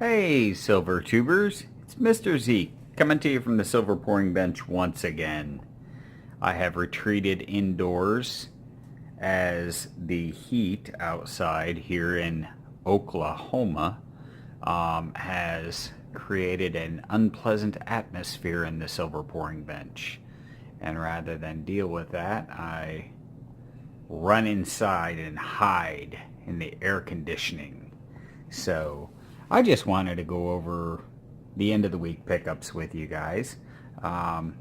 Hey, Silver Tubers, it's Mr. Zeke coming to you from the Silver Pouring Bench once again. I have retreated indoors as the heat outside here in Oklahoma has created an unpleasant atmosphere in the Silver Pouring Bench. And rather than deal with that, I run inside and hide in the air conditioning. So I just wanted to go over the end of the week pickups with you guys. Um,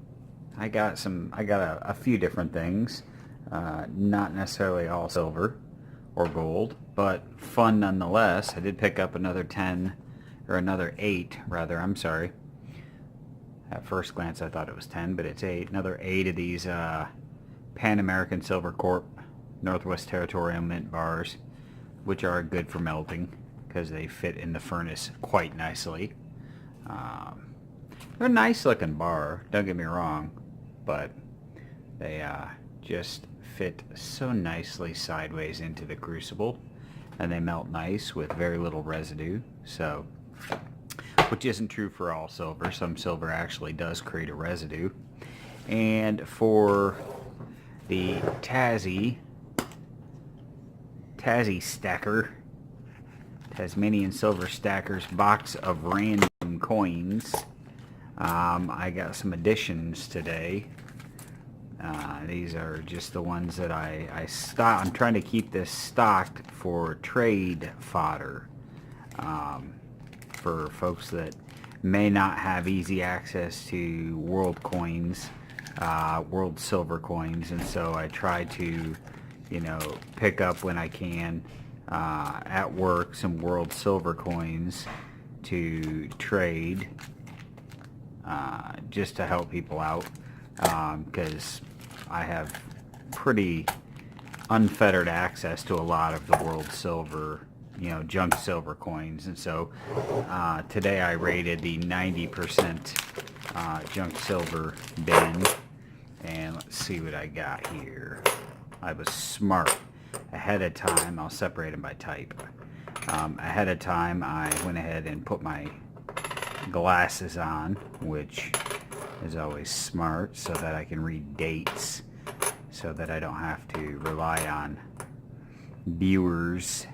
I got a few different things, not necessarily all silver or gold, but fun nonetheless. I did pick up another 10, or another 8 rather, I'm sorry. At first glance I thought it was 10, but it's 8. Another 8 of these Pan American Silver Corp Northwest Territorial Mint bars, which are good for melting because they fit in the furnace quite nicely. Um, they're a nice looking bar, don't get me wrong, but they just fit so nicely sideways into the crucible, and they melt nice with very little residue. So, which isn't true for all silver. Some silver actually does create a residue. And for the Tassie Stacker, Tasmanian Silver Stackers box of random coins, I got some additions today. These are just the ones that I stock. I'm trying to keep this stocked for trade fodder, for folks that may not have easy access to world coins, world silver coins, and so I try to, pick up when I can at work some world silver coins to trade, just to help people out, because I have pretty unfettered access to a lot of the world silver, junk silver coins. And so today I raided the 90% junk silver bin, and let's see what I got here. I was smart. Ahead of time, I'll separate them by type. Ahead of time, I went ahead and put my glasses on, which is always smart, so that I can read dates, so that I don't have to rely on viewers.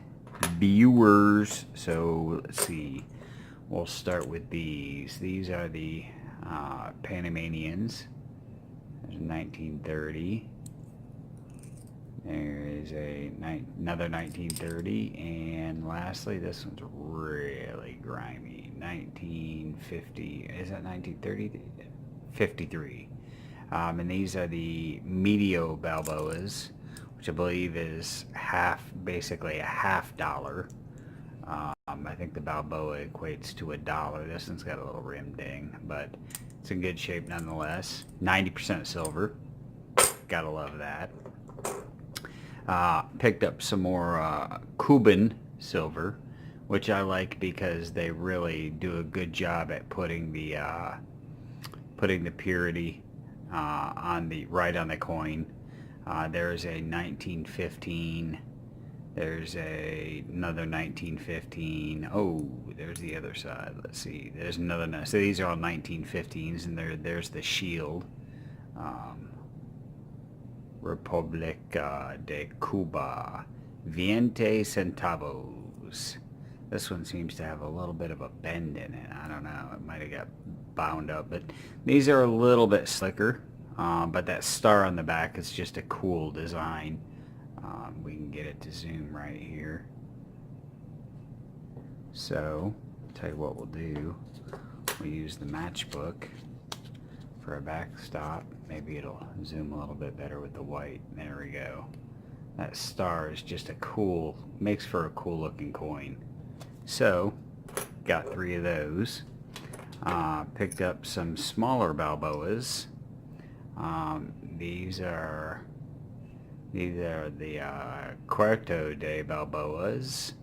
So let's see. We'll start with these. These are the Panamanians. There's 1930. There's another 1930, and lastly, this one's really grimy. 1950. Is that 1930? 53. And these are the Medio Balboas, which I believe is basically a half dollar. I think the Balboa equates to $1. This one's got a little rim ding, but it's in good shape nonetheless. 90% silver. Gotta love that. Picked up some more Cuban silver, which I like because they really do a good job at putting the purity on the coin. There's a 1915. There's another 1915. Oh, there's the other side. Let's see. There's another. So these are all 1915s, and there's the shield. República de Cuba, 20 centavos. This one seems to have a little bit of a bend in it. I don't know. It might have got bound up, but these are a little bit slicker. But that star on the back is just a cool design. We can get it to zoom right here. So, I'll tell you what we'll do. We'll use the matchbook for a backstop. Maybe it'll zoom a little bit better with the white. There we go. That star is just makes for a cool looking coin. So, got 3 of those. Picked up some smaller Balboas. These are the Cuarto de Balboas,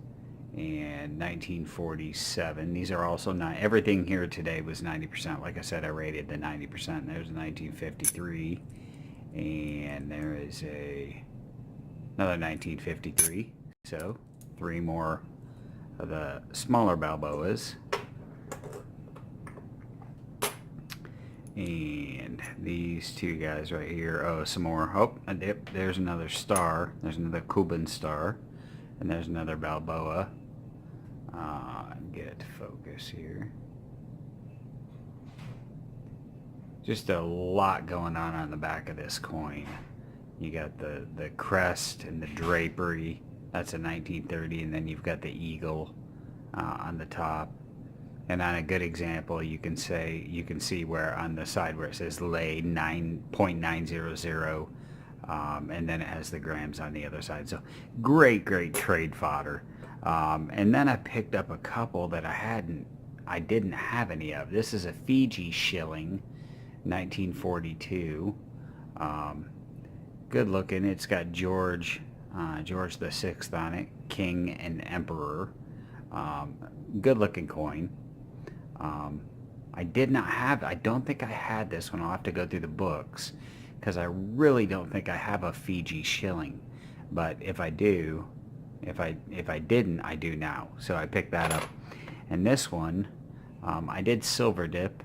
and 1947. These are also not, everything here today was 90%. Like I said, I rated the 90%. There's a 1953, and there is another 1953. So 3 more of the smaller Balboas. And these two guys right here. Oh, some more. Oh, there's another star. There's another Cuban star. And there's another Balboa. Get it to focus here. Just a lot going on the back of this coin. You got the crest and the drapery. That's a 1930. And then you've got the eagle on the top. And on a good example, you can see where on the side where it says lay 9.900, and then it has the grams on the other side. So great trade fodder. And then I picked up a couple that I didn't have any of. This is a Fiji shilling, 1942. Good looking. It's got George the Sixth on it, King and Emperor. Good looking coin. I don't think I had this one. I'll have to go through the books because I really don't think I have a Fiji shilling. But if I do, if I didn't, I do now. So I picked that up. And this one, I did silver dip.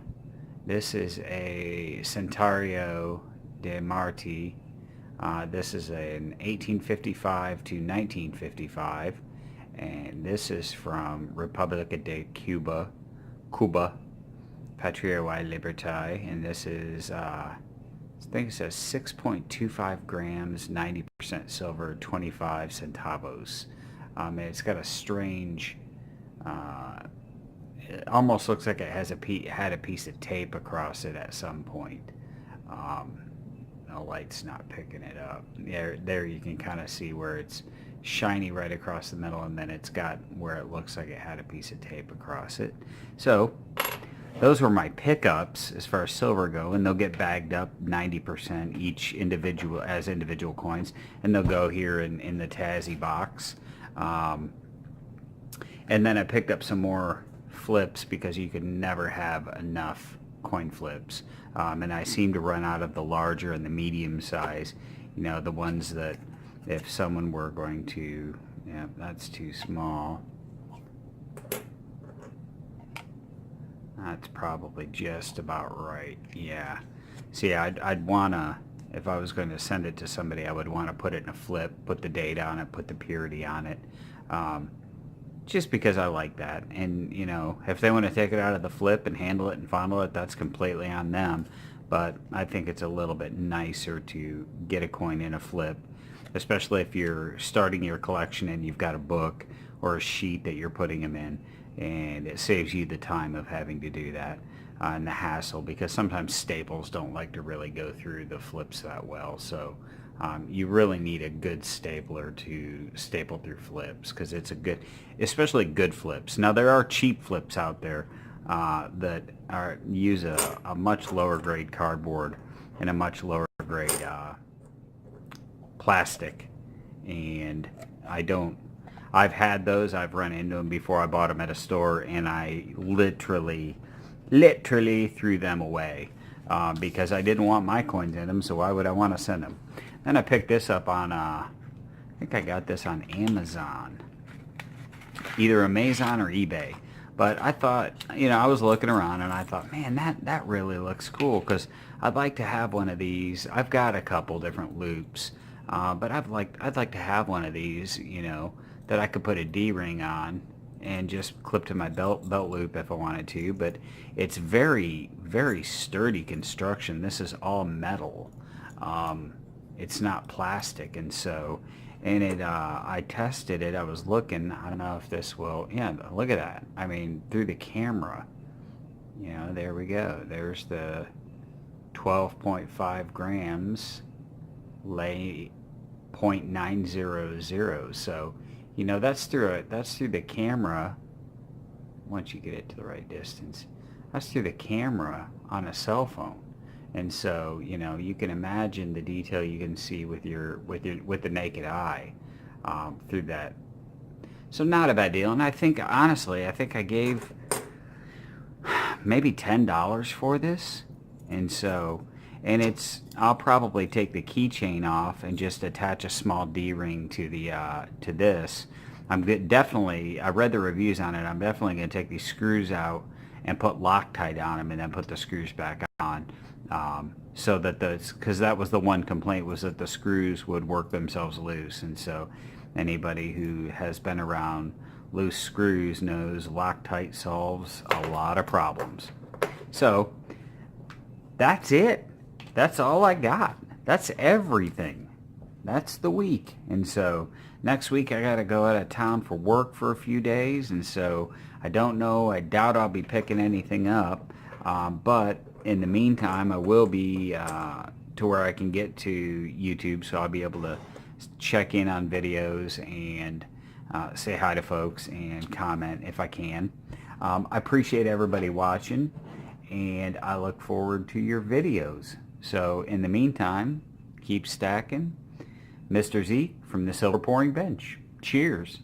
This is a Centario de Marti. This is an 1855 to 1955. And this is from República de Cuba, Patria y Libertad, and this is, I think it says 6.25 grams, 90% silver, 25 centavos. And it's got a strange, it almost looks like it has had a piece of tape across it at some point. The light's not picking it up. There you can kind of see where it's shiny right across the middle, and then it's got where it looks like it had a piece of tape across it. So those were my pickups as far as silver go, and they'll get bagged up 90% each individual coins, and they'll go here in the Tassie box. And then I picked up some more flips because you could never have enough coin flips, and I seem to run out of the larger and the medium size, the ones that if someone were going to, yeah, that's too small. That's probably just about right. Yeah. See, I'd want to, if I was going to send it to somebody, I would want to put it in a flip, put the date on it, put the purity on it, just because I like that. And, if they want to take it out of the flip and handle it and fondle it, that's completely on them. But I think it's a little bit nicer to get a coin in a flip, especially if you're starting your collection and you've got a book or a sheet that you're putting them in, and it saves you the time of having to do that and the hassle, because sometimes staples don't like to really go through the flips that well. So you really need a good stapler to staple through flips, because it's especially good flips. Now there are cheap flips out there that use a much lower grade cardboard and a much lower grade plastic, and I've had those. I've run into them before. I bought them at a store, and I literally threw them away because I didn't want my coins in them, so why would I want to send them? Then I picked this up on, I think I got this on Amazon, either Amazon or eBay. But I thought, I was looking around, and I thought, man, that really looks cool, because I'd like to have one of these. I've got a couple different loops, but I'd like to have one of these, that I could put a D-ring on and just clip to my belt loop if I wanted to. But it's very, very sturdy construction. This is all metal. It's not plastic, and so, and it, I tested it. I was looking. I don't know if this will. Yeah, look at that. I mean, through the camera. There we go. There's the 12.5 grams, lay 0.900. So, that's through the camera. Once you get it to the right distance, that's through the camera on a cell phone. And so, you can imagine the detail you can see with the naked eye through that. So not a bad deal. And I think, honestly, I gave maybe $10 for this. And so, I'll probably take the keychain off and just attach a small D-ring to the to this, definitely, I read the reviews on it, I'm definitely going to take these screws out and put Loctite on them and then put the screws back on. So that because that was the one complaint, was that the screws would work themselves loose. And so anybody who has been around loose screws knows Loctite solves a lot of problems. So that's it. That's all I got. That's everything. That's the week. And so next week I got to go out of town for work for a few days. And so I don't know. I doubt I'll be picking anything up. But in the meantime, I will be to where I can get to YouTube. So I'll be able to check in on videos and say hi to folks and comment if I can. I appreciate everybody watching, and I look forward to your videos. So in the meantime, keep stacking. Mr. Z from the Silver Pouring Bench. Cheers.